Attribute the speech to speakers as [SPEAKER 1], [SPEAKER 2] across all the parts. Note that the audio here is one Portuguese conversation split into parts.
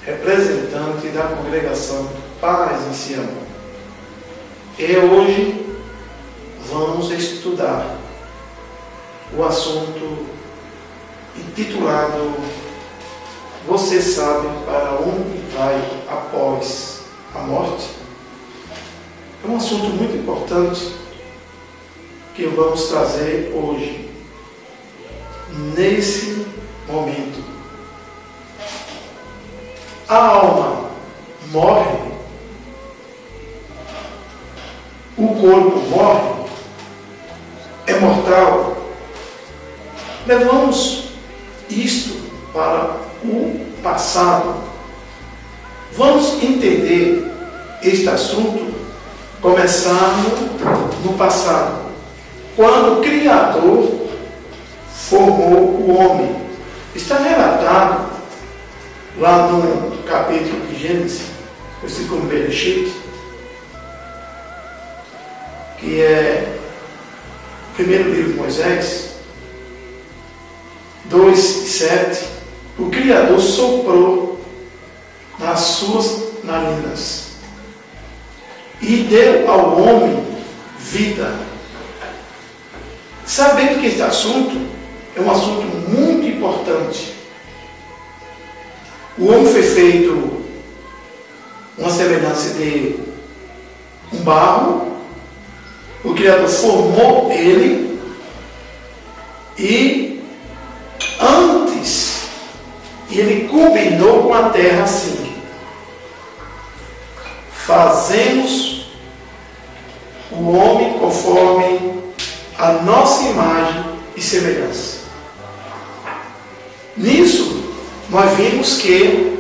[SPEAKER 1] representante da congregação Paz em Sião. E hoje vamos estudar o assunto intitulado Você sabe para onde vai após a morte? É um assunto muito importante que vamos trazer hoje, nesse momento. A alma morre, o corpo morre, é mortal. Levamos isto para o passado. Vamos entender este assunto começando no passado, quando o Criador formou o homem. Está relatado lá no capítulo de Gênesis, versículo Bereshit, que é o primeiro livro de Moisés, 2:7, o Criador soprou nas suas narinas e deu ao homem vida. Sabendo que este assunto é um assunto muito importante. O homem foi feito uma semelhança de um barro. O Criador formou ele e antes ele combinou com a terra assim: fazemos o homem conforme a nossa imagem e semelhança. Nisso nós vimos que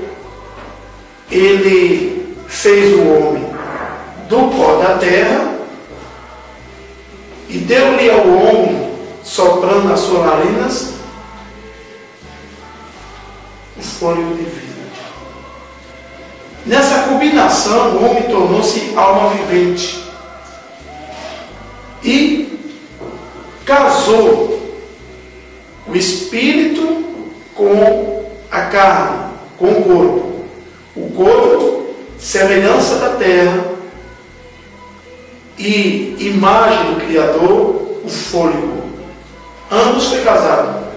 [SPEAKER 1] ele fez o homem do pó da terra e deu-lhe ao homem, soprando nas suas narinas, o fôlego de vida. Nessa combinação, o homem tornou-se alma vivente e casou o espírito com a carne, com o corpo. O corpo, semelhança da terra, e imagem do Criador, o fôlego. Ambos foi casado,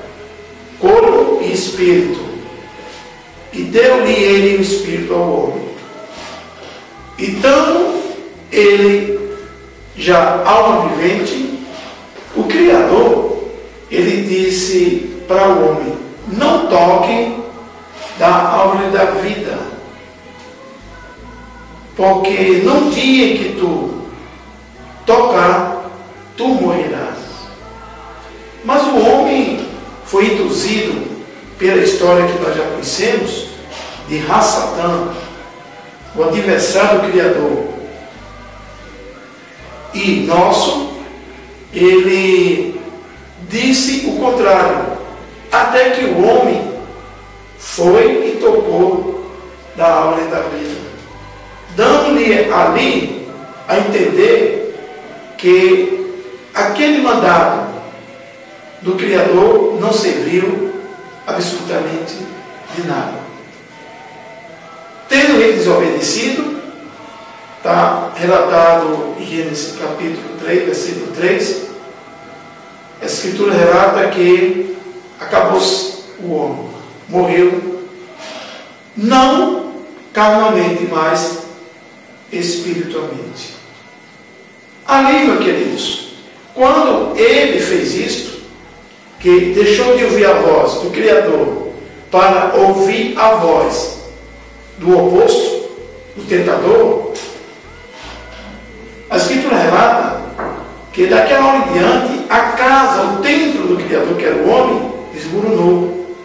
[SPEAKER 1] corpo e espírito. E deu-lhe ele o espírito ao homem. Então, ele, já alma vivente, o Criador, ele disse para o homem: não toque da árvore da vida, porque no dia que tu tocar, tu morrerás. Mas o homem foi induzido pela história que nós já conhecemos de Ra-Satã, o adversário do Criador, e nosso, ele disse o contrário, até que o homem foi e tocou da árvore da vida, dando-lhe ali a entender que aquele mandado do Criador não serviu absolutamente de nada. Tendo ele desobedecido, está relatado em Gênesis capítulo 3, versículo 3, a Escritura relata que acabou-se o homem, morreu, não carnalmente, mas espiritualmente. Ali, meus queridos, quando ele fez isto, que deixou de ouvir a voz do Criador para ouvir a voz do oposto, do tentador, a Escritura relata que daquela hora em diante a casa, o templo do Criador, que era o homem, desmoronou.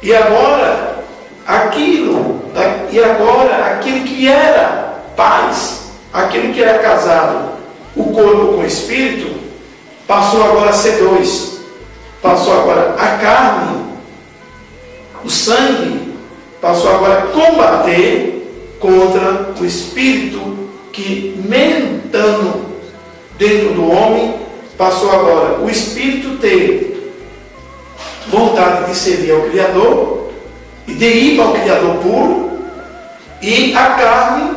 [SPEAKER 1] E agora aquilo que era paz, aquilo que era casado, o corpo com o espírito, passou agora a ser dois. Passou agora a carne, o sangue, passou agora a combater contra o espírito que, mentando dentro do homem, passou agora o espírito ter vontade de servir ao Criador e de ir para o Criador puro, e a carne,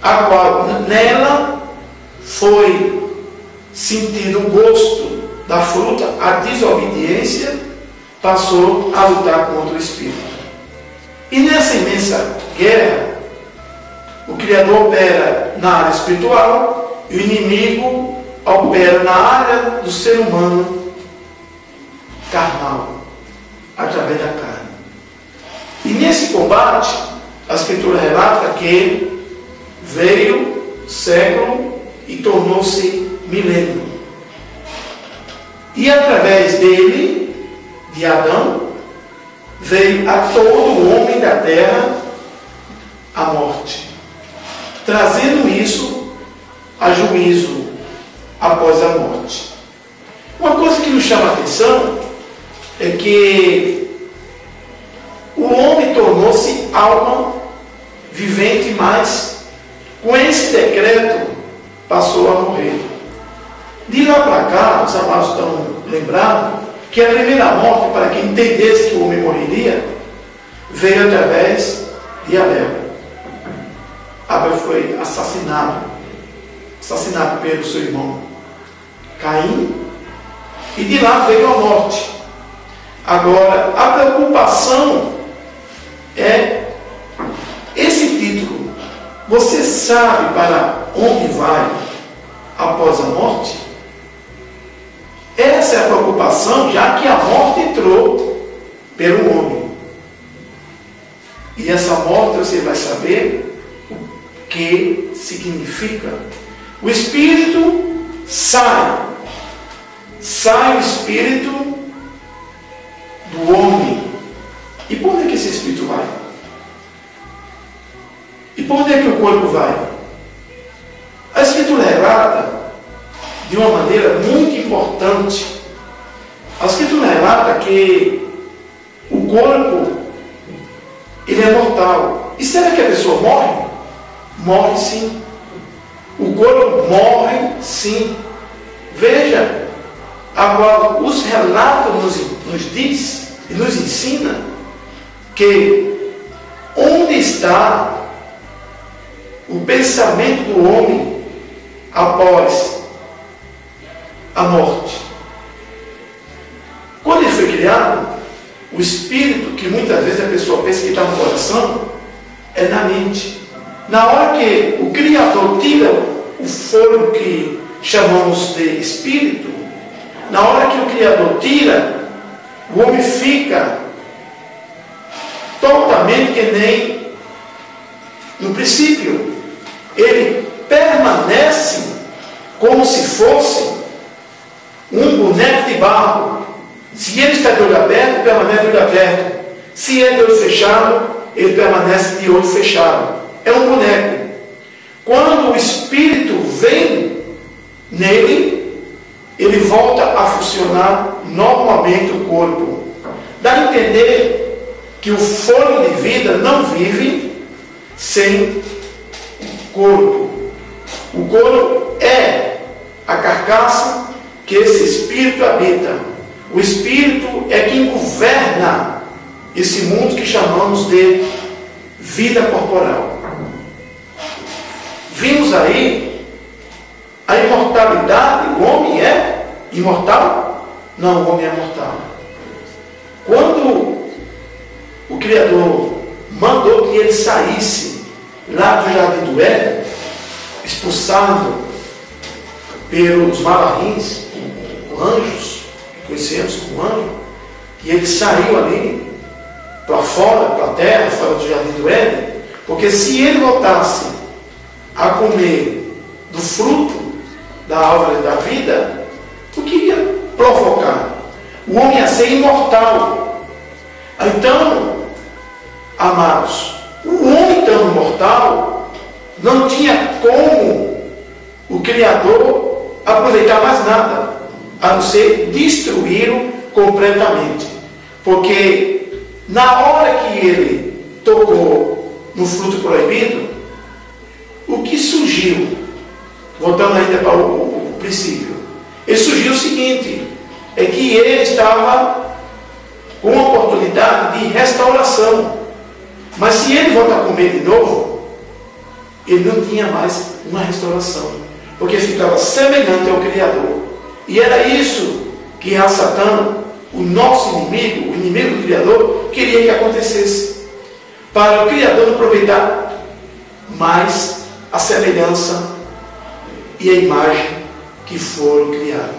[SPEAKER 1] a qual nela foi sentido o gosto da fruta, a desobediência, passou a lutar contra o Espírito. E nessa imensa guerra, o Criador opera na área espiritual e o inimigo opera na área do ser humano carnal, através da carne. E nesse combate, a Escritura relata que veio século e tornou-se milênio. E através dele, de Adão, veio a todo homem da terra a morte, trazendo isso a juízo após a morte. Uma coisa que nos chama a atenção é que o homem tornou-se alma vivente, mas com esse decreto passou a morrer. De lá para cá, os amados estão lembrados que a primeira morte, para que entendesse que o homem morreria, veio através de Abel. Abel foi assassinado pelo seu irmão Caim, e de lá veio a morte. Agora, a preocupação é esse título. Você sabe para onde vai após a morte? Essa é a preocupação, já que a morte entrou pelo homem. E essa morte você vai saber o que significa. O espírito sai o espírito do homem. E por onde é que esse espírito vai? E por onde é que o corpo vai? A Escritura relata de uma maneira muito importante. A Escritura relata que o corpo, ele é mortal. E será que a pessoa morre? Morre sim. O corpo morre sim. Veja, agora os relatos nos diz e nos ensina que onde está o pensamento do homem após a morte. Quando ele foi criado, o espírito, que muitas vezes a pessoa pensa que está no coração, é na mente. Na hora que o Criador tira o fôlego que chamamos de espírito, na hora que o Criador tira, o homem fica totalmente que nem no princípio. Ele permanece como se fosse um boneco de barro. Se ele está de olho aberto, permanece de olho aberto. Se é de olho fechado, ele permanece de olho fechado. É um boneco. Quando o espírito vem nele, ele volta a funcionar normalmente o corpo. Dá a entender que o fôlego de vida não vive sem corpo. O corpo é a carcaça que esse espírito habita. O espírito é quem governa esse mundo que chamamos de vida corporal. Vimos aí a imortalidade. O homem é imortal? Não, o homem é mortal. Quando o Criador mandou que ele saísse lá do jardim do Éden, expulsado pelos malahins, anjos, que conhecemos como anjo, que ele saiu ali para fora, para a terra, fora do jardim do Éden, porque se ele voltasse a comer do fruto da árvore da vida, o que ia provocar? O homem ia ser imortal. Então, amados, o homem tão imortal, não tinha como o Criador aproveitar mais nada, a não ser destruí-lo completamente. Porque na hora que ele tocou no fruto proibido, o que surgiu, voltando ainda para o princípio, ele surgiu o seguinte, é que ele estava com uma oportunidade de restauração. Mas se ele volta a comer de novo, ele não tinha mais uma restauração, porque ficava semelhante ao Criador. E era isso que Satã, o nosso inimigo, o inimigo do Criador, queria que acontecesse, para o Criador não aproveitar mais a semelhança e a imagem que foram criadas.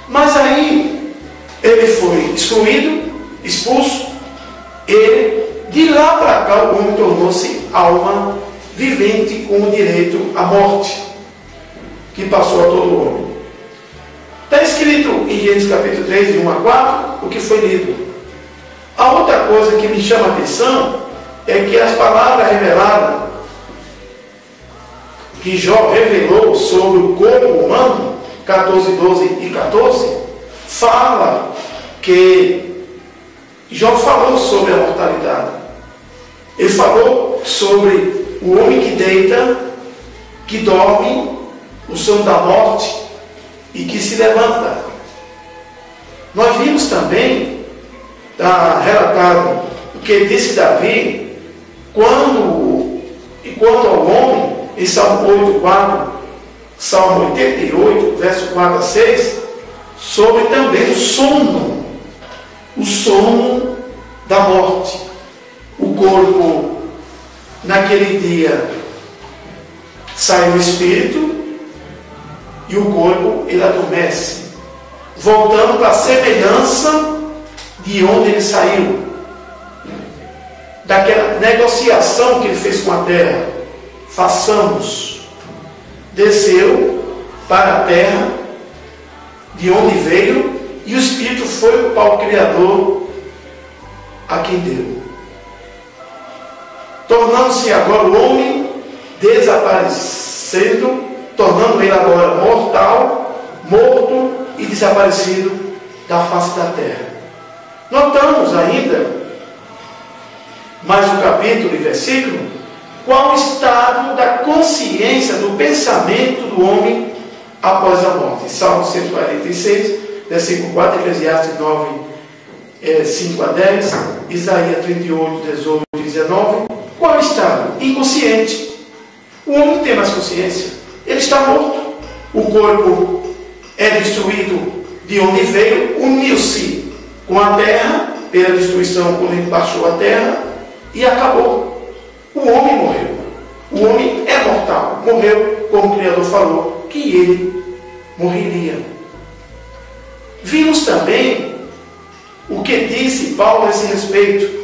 [SPEAKER 1] Mas aí ele foi excluído, expulso, e de lá para cá o homem tornou-se alma vivente com o direito à morte, que passou a todo homem. Está escrito em Gênesis capítulo 3, de 1 a 4, o que foi lido. A outra coisa que me chama a atenção é que as palavras reveladas, que Jó revelou sobre o corpo humano, 14, 12 e 14, fala que Jó falou sobre a mortalidade. Ele falou sobre o homem que deita, que dorme, o sono da morte e que se levanta. Nós vimos também, está relatado o que disse Davi, quanto ao homem, em Salmo 8, 4, Salmo 88, verso 4 a 6, sobre também o sono da morte. O corpo, naquele dia, sai o espírito, e o corpo, ele adormece, voltando para a semelhança de onde ele saiu, daquela negociação que ele fez com a terra. Façamos. Desceu para a terra de onde veio, e o espírito foi para o Criador a quem deu, tornando-se agora o homem desaparecendo, tornando ele agora mortal, morto e desaparecido da face da terra. Notamos ainda, mais um capítulo e versículo, qual o estado da consciência, do pensamento do homem após a morte. Salmo 146, versículo 4, Eclesiastes 9, 5 a 10, Isaías 38, 18 e 19. Qual o estado? Inconsciente. O homem não tem mais consciência. Ele está morto. O corpo é destruído de onde veio, uniu-se com a terra, pela destruição quando ele baixou a terra, e acabou. O homem morreu. O homem é mortal. Morreu, como o Criador falou, que ele morreria. Vimos também o que disse Paulo a esse respeito,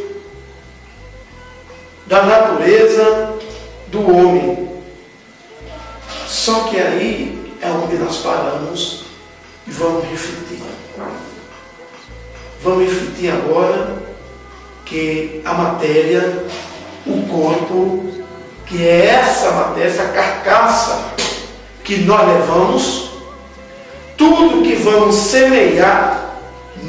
[SPEAKER 1] da natureza do homem. Só que aí é onde nós paramos e vamos refletir. Vamos refletir agora que a matéria, o corpo, que é essa matéria, essa carcaça que nós levamos, tudo que vamos semear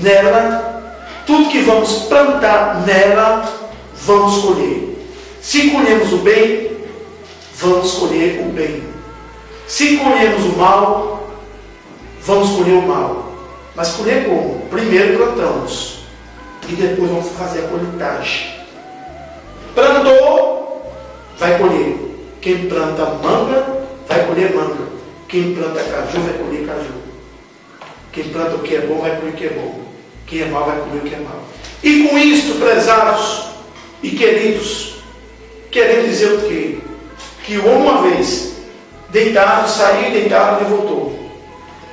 [SPEAKER 1] nela, tudo que vamos plantar nela, vamos colher. Se colhemos o bem, vamos colher o bem. Se colhemos o mal, vamos colher o mal. Mas colher como? Primeiro plantamos e depois vamos fazer a colheitagem. Plantou, vai colher. Quem planta manga, vai colher manga. Quem planta caju, vai colher caju. Quem planta o que é bom, vai colher o que é bom. Quem é mau, vai colher o que é mau. E com isto, prezados e queridos, querendo dizer o quê? Que uma vez deitado, saiu, deitado e voltou.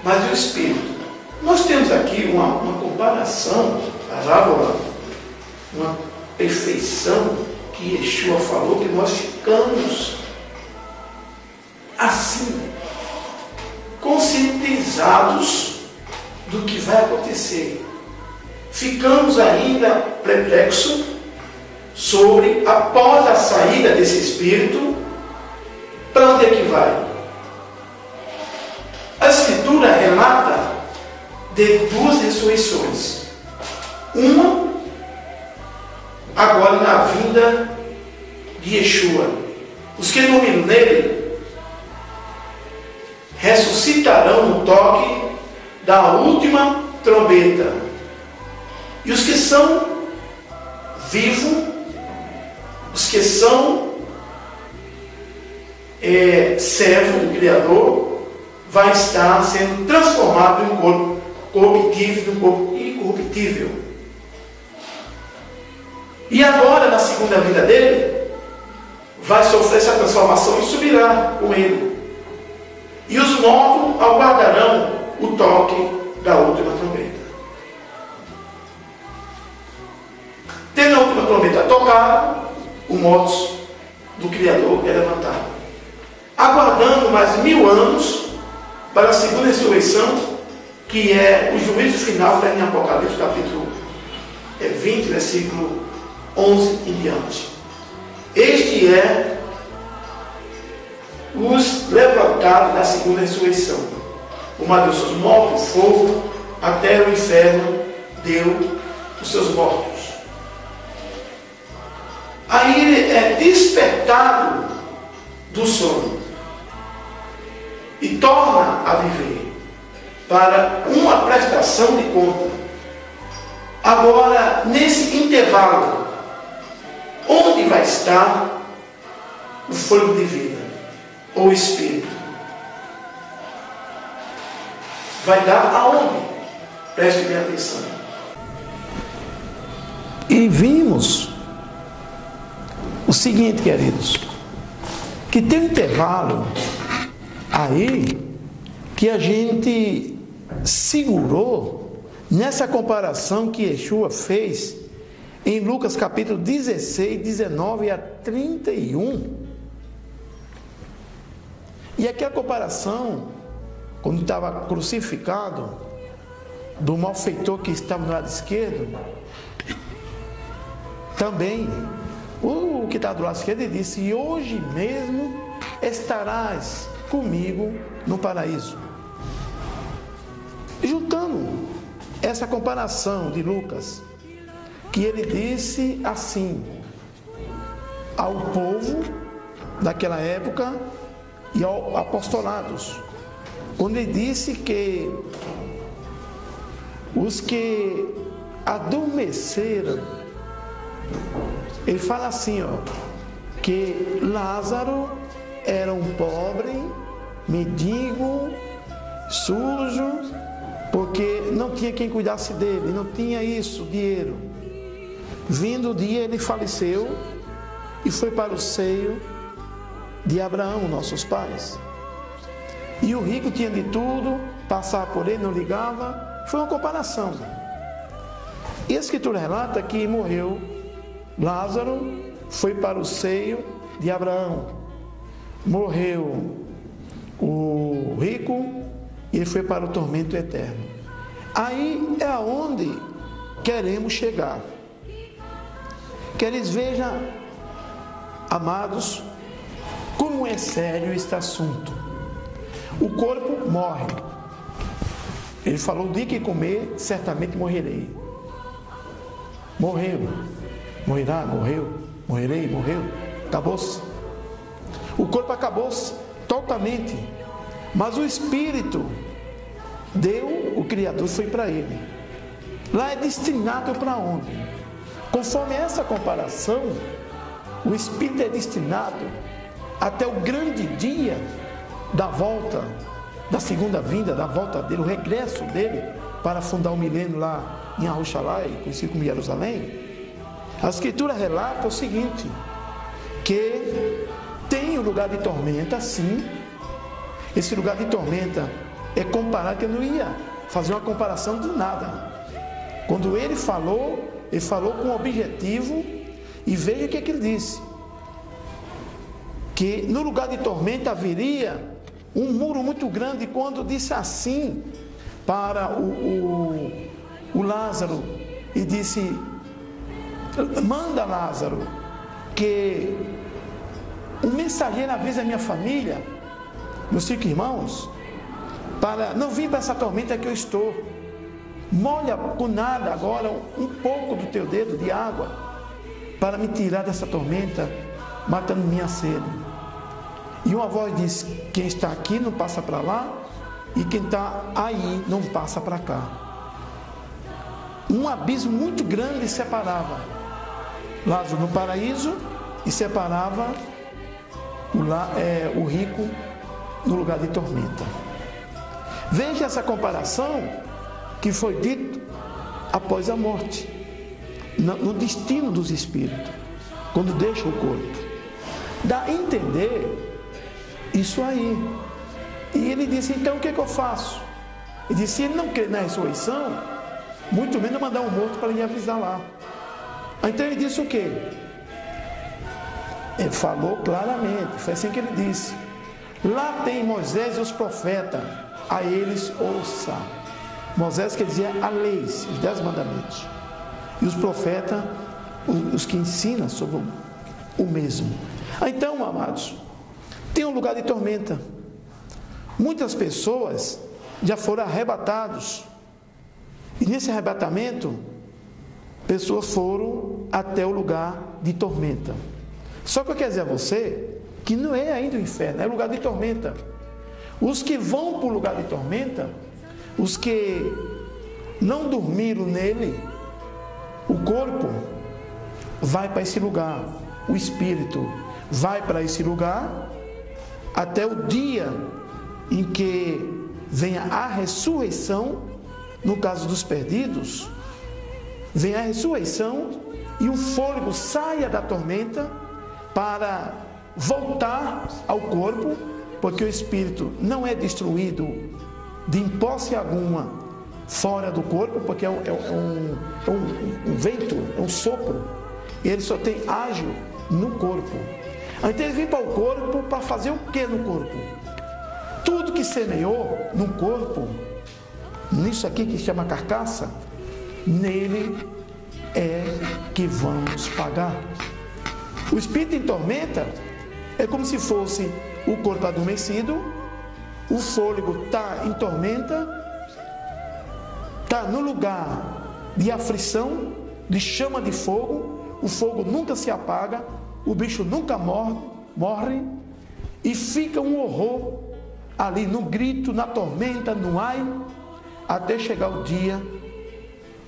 [SPEAKER 1] Mas o Espírito. Nós temos aqui uma comparação, parábola, uma perfeição que Yeshua falou, que nós ficamos assim, conscientizados do que vai acontecer. Ficamos ainda perplexos sobre, após a saída desse Espírito, para onde é que vai? A Escritura relata de duas ressurreições. Uma, agora na vinda de Yeshua. Os que dormiram nele ressuscitarão no toque da última trombeta. E os que são vivos, os que são servos do Criador, vai estar sendo transformado em um corpo corruptível, em um corpo incorruptível. E agora, na segunda vida dele, vai sofrer essa transformação e subirá com ele. E os mortos aguardarão o toque da última trombeta. Tendo a última trombeta tocada, o mortos do Criador é levantado. Aguardando mais 1000 anos para a segunda ressurreição, que é o juízo final, está em Apocalipse capítulo 20, versículo 11 em diante. Este é os levantados da segunda ressurreição. Uma deu seus mortos, o fogo, até o inferno deu os seus mortos. Aí ele é despertado do sono e torna a viver para uma prestação de conta. Agora, nesse intervalo, onde vai estar o fôlego de vida, ou o espírito? Vai dar aonde? Preste bem atenção. E vimos o seguinte, queridos, que tem um intervalo aí que a gente segurou nessa comparação que Yeshua fez em Lucas capítulo 16, 19 a 31. E aqui a comparação, quando estava crucificado, do malfeitor que estava no lado esquerdo, também o que está do lado esquerdo disse: e hoje mesmo estarás comigo no paraíso. E juntando essa comparação de Lucas, que ele disse assim ao povo daquela época e aos apostolados, quando ele disse que os que adormeceram, ele fala assim, que Lázaro era um pobre, mendigo, sujo, porque não tinha quem cuidasse dele, não tinha isso, dinheiro. Vindo o dia, ele faleceu e foi para o seio de Abraão, nossos pais. E o rico tinha de tudo, passava por ele, não ligava. Foi uma comparação. E a Escritura relata que morreu Lázaro, foi para o seio de Abraão. Morreu o rico e ele foi para o tormento eterno. Aí é aonde queremos chegar. Queridos, vejam, amados, como é sério este assunto. O corpo morre. Ele falou: o dia que comer, certamente morrerei. Morreu. Morrerá, morreu. Morrerei, morreu. Acabou-se. O corpo acabou-se totalmente. Mas o espírito deu, o Criador foi para ele. Lá é destinado para onde? Conforme essa comparação, o espírito é destinado até o grande dia da volta, da segunda vinda, da volta dele, o regresso dele para fundar o milênio lá em Arushalai, conhecido como Jerusalém. A Escritura relata o seguinte, que tem o lugar de tormenta, sim. Esse lugar de tormenta é comparado, que eu não ia fazer uma comparação do nada. Quando ele falou com objetivo, e veja o que ele disse, que no lugar de tormenta haveria um muro muito grande. Quando disse assim para o Lázaro, e disse: manda, Lázaro, que um mensageiro avise a minha família, meus 5 irmãos, para não vir para essa tormenta que eu estou. Molha com nada agora um pouco do teu dedo de água, para me tirar dessa tormenta, matando minha sede. E uma voz diz: quem está aqui não passa para lá, e quem está aí não passa para cá. um abismo muito grande separava Lázaro no paraíso e separava o rico no lugar de tormenta. Veja essa comparação que foi dito após a morte, no destino dos espíritos, quando deixam o corpo. Dá a entender isso aí. E ele disse, então o que eu faço? Ele disse, se ele não crê na ressurreição, muito menos mandar um morto para ir avisar lá. Então ele disse o quê? Ele falou claramente, foi assim que ele disse: lá tem Moisés e os profetas, a eles ouça. Moisés quer dizer a lei, os 10 mandamentos, e os profetas, os que ensinam sobre o mesmo. Então, amados, tem um lugar de tormenta. Muitas pessoas já foram arrebatados, e nesse arrebatamento pessoas foram até o lugar de tormenta. Só que eu quero dizer a você que não é ainda o inferno, é o lugar de tormenta. Os que vão para o lugar de tormenta, os que não dormiram nele, o corpo vai para esse lugar, o espírito vai para esse lugar até o dia em que venha a ressurreição. No caso dos perdidos, vem a ressurreição e o fôlego saia da tormenta para voltar ao corpo, porque o espírito não é destruído de hipótese alguma fora do corpo, porque é um vento, é um sopro, e ele só tem ágil no corpo. Então ele vem para o corpo para fazer o que no corpo? Tudo que semeou no corpo, nisso aqui que chama carcaça, nele é que vamos pagar. O espírito em tormenta é como se fosse o corpo adormecido, o fôlego está em tormenta, está no lugar de aflição, de chama de fogo, o fogo nunca se apaga, o bicho nunca morre, e fica um horror ali no grito, na tormenta, no ai, até chegar o dia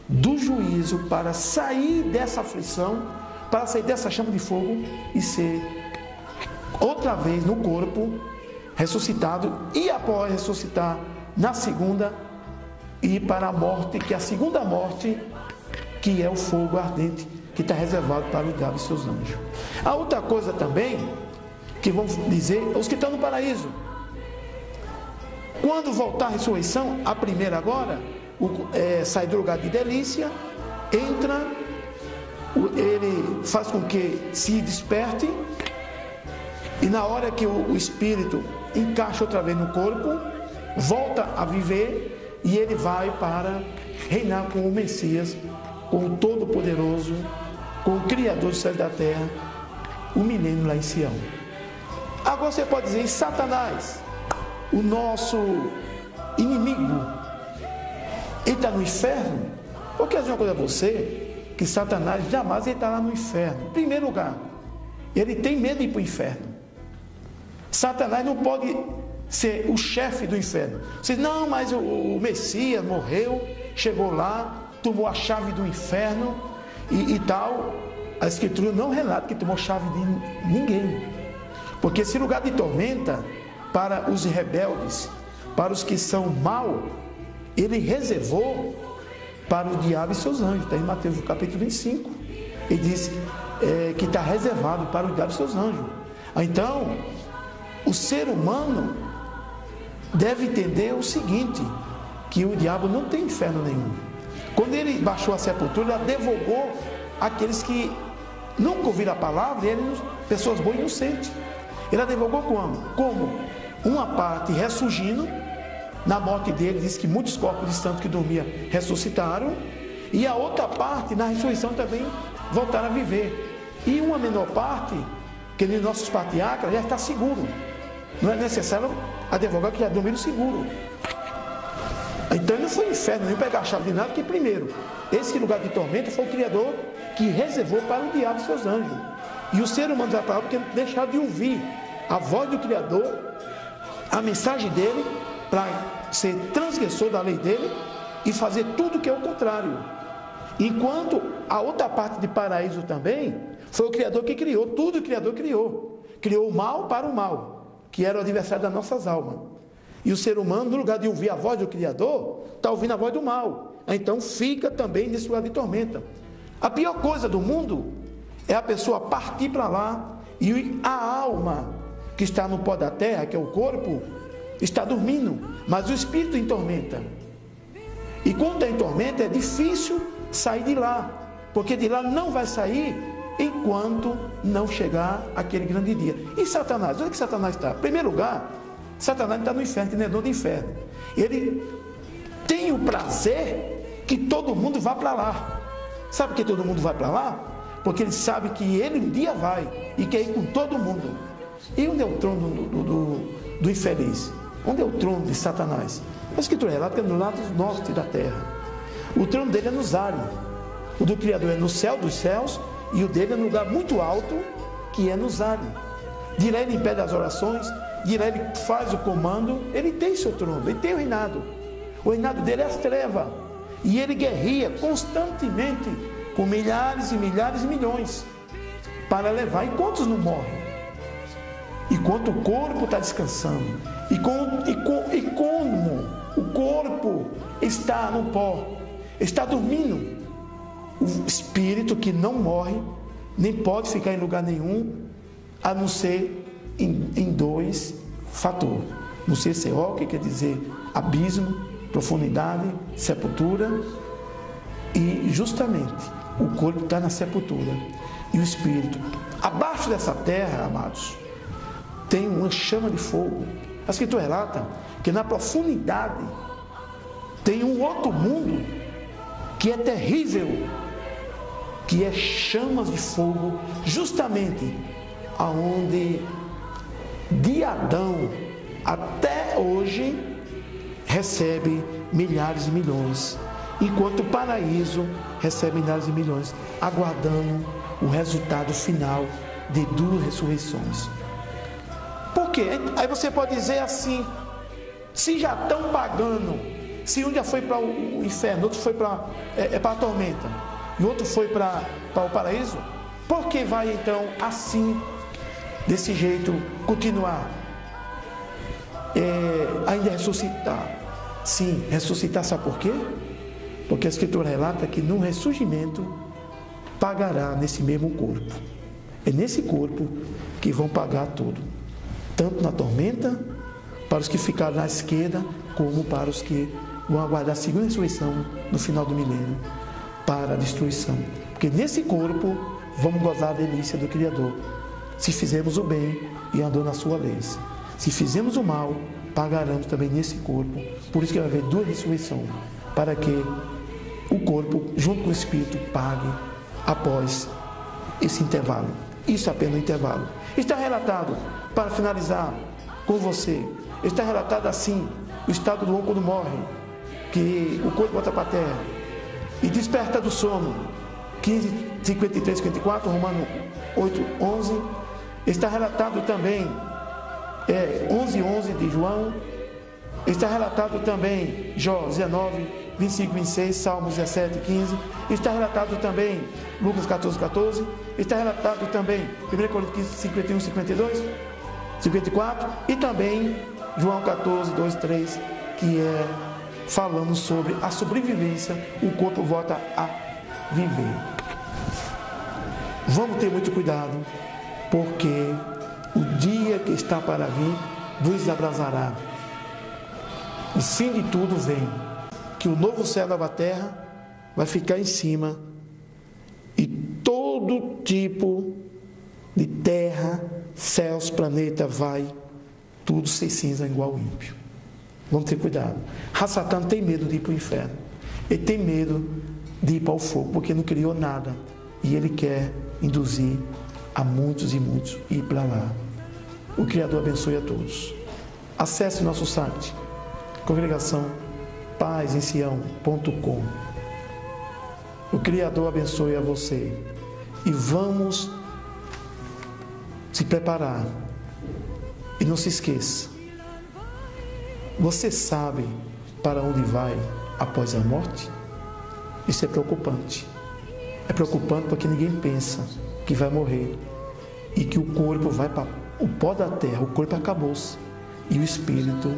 [SPEAKER 1] do juízo para sair dessa aflição, para sair dessa chama de fogo e ser outra vez no corpo ressuscitado, e após ressuscitar na segunda, ir para a morte, que é a segunda morte, que é o fogo ardente que está reservado para o diabo e seus anjos. A outra coisa também que vão dizer os que estão no paraíso, quando voltar a ressurreição, a primeira agora, sai do lugar de delícia, entra, ele faz com que se desperte, e na hora que o espírito encaixa outra vez no corpo, volta a viver, e ele vai para reinar com o Messias, com o Todo-Poderoso, com o Criador dos céus e da terra, o milênio lá em Sião. Agora você pode dizer, Satanás, o nosso inimigo, ele está no inferno? Eu quero dizer uma coisa a você, que Satanás jamais está lá no inferno. Em primeiro lugar, ele tem medo de ir para o inferno. Satanás não pode ser o chefe do inferno. Você diz, não, mas o Messias morreu, chegou lá, tomou a chave do inferno e tal. A Escritura não relata que tomou chave de ninguém. Porque esse lugar de tormenta, para os rebeldes, para os que são mal, ele reservou para o diabo e seus anjos. Está em Mateus capítulo 25. Ele diz que está reservado para o diabo e seus anjos. Então, o ser humano deve entender o seguinte, que o diabo não tem inferno nenhum. Quando ele baixou a sepultura, ele advogou aqueles que nunca ouviram a palavra, e eram pessoas boas e inocentes. Ele advogou como uma parte ressurgindo, na morte dele, diz que muitos corpos de santos que dormiam ressuscitaram, e a outra parte, na ressurreição também, voltaram a viver. E uma menor parte, que nos nossos patriarcas, já está seguro. Não é necessário advogar que já dormiram seguro. Então ele não foi inferno, nem pegar a chave de nada, porque primeiro, esse lugar de tormento foi o Criador que reservou para o diabo e seus anjos. E o ser humano já estava porque deixaram de ouvir a voz do Criador, a mensagem dele, para ser transgressor da lei dele e fazer tudo que é o contrário. Enquanto a outra parte de paraíso também foi o Criador que criou, tudo o Criador criou. Criou o mal para o mal, que era o adversário das nossas almas. E o ser humano, no lugar de ouvir a voz do Criador, está ouvindo a voz do mal. Então fica também nesse lugar de tormenta. A pior coisa do mundo é a pessoa partir para lá e a alma que está no pó da terra, que é o corpo, está dormindo, mas o espírito em tormenta. E quando está em tormenta é difícil sair de lá, porque de lá não vai sair enquanto não chegar aquele grande dia. E Satanás? Onde é que Satanás está? Em primeiro lugar, Satanás está no inferno, que não é dono do inferno. Ele tem o prazer que todo mundo vá para lá. Sabe por que todo mundo vai para lá? Porque ele sabe que ele um dia vai e quer ir com todo mundo. E onde é o trono do infeliz? Onde é o trono de Satanás? A Escritura relata que é no lado norte da terra. O trono dele é nos ares. O do Criador é no céu dos céus, e o dele é no lugar muito alto, que é nos ares. De lá ele impede as orações, de lá ele faz o comando, ele tem seu trono, ele tem o reinado. O reinado dele é as trevas. E ele guerreia constantemente com milhares e milhares e milhões para levar. E quantos não morrem? Enquanto o corpo está descansando. E como o corpo está no pó, está dormindo, o espírito que não morre, nem pode ficar em lugar nenhum, a não ser em dois fatores. No CCO, que quer dizer abismo, profundidade, sepultura, e justamente o corpo está na sepultura, e o espírito, abaixo dessa terra, amados, tem uma chama de fogo. A Escritura relata que na profundidade tem um outro mundo que é terrível, que é chamas de fogo, justamente aonde de Adão até hoje recebe milhares e milhões, enquanto o paraíso recebe milhares e milhões, aguardando o resultado final de duas ressurreições. Por quê? Aí você pode dizer assim: se já estão pagando, se um já foi para o inferno, outro foi para a tormenta, e outro foi para o paraíso, por que vai então assim, desse jeito, continuar? Ainda ressuscitar? Sim, ressuscitar, sabe por quê? Porque a Escritura relata que no ressurgimento pagará nesse mesmo corpo. É nesse corpo que vão pagar tudo, tanto na tormenta, para os que ficaram na esquerda, como para os que vão aguardar a segunda ressurreição no final do milênio, para a destruição. Porque nesse corpo vamos gozar a delícia do Criador, se fizermos o bem e andou na sua lei. Se fizermos o mal, pagaremos também nesse corpo. Por isso que vai haver duas ressurreições, para que o corpo, junto com o espírito, pague após esse intervalo. Isso é apenas um intervalo. Está relatado, para finalizar com você, está relatado assim, o estado do homem quando morre, que o corpo volta para a terra e desperta do sono. 15, 53, 54, Romanos 8, 11. Está relatado também 11, 11 de João. Está relatado também Jó 19, 25, 26, Salmos 17, 15. Está relatado também Lucas 14, 14. Está relatado também 1 Coríntios 51, 52, 54. E também João 14, 2, 3, que é falando sobre a sobrevivência, o corpo volta a viver. Vamos ter muito cuidado, porque o dia que está para vir vos abrasará. O fim de tudo vem, que o novo céu e a nova terra vai ficar em cima, e todo tipo de terra, céus, planeta, vai tudo ser cinza igual ao ímpio. Vamos ter cuidado. Satã tem medo de ir para o inferno. Ele tem medo de ir para o fogo, porque não criou nada. E ele quer induzir a muitos e muitos ir para lá. O Criador abençoe a todos. Acesse nosso site, congregação pazencião.com. O Criador abençoe a você. E vamos se preparar. E não se esqueça. Você sabe para onde vai após a morte? Isso é preocupante. É preocupante porque ninguém pensa que vai morrer e que o corpo vai para o pó da terra, o corpo acabou-se. E o espírito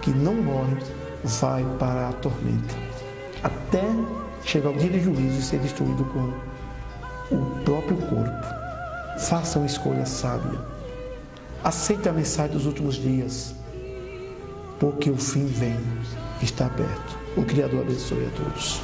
[SPEAKER 1] que não morre vai para a tormenta, até chegar o dia de juízo e ser destruído com o próprio corpo. Faça uma escolha sábia. Aceite a mensagem dos últimos dias, porque o fim vem, está perto. O Criador abençoe a todos.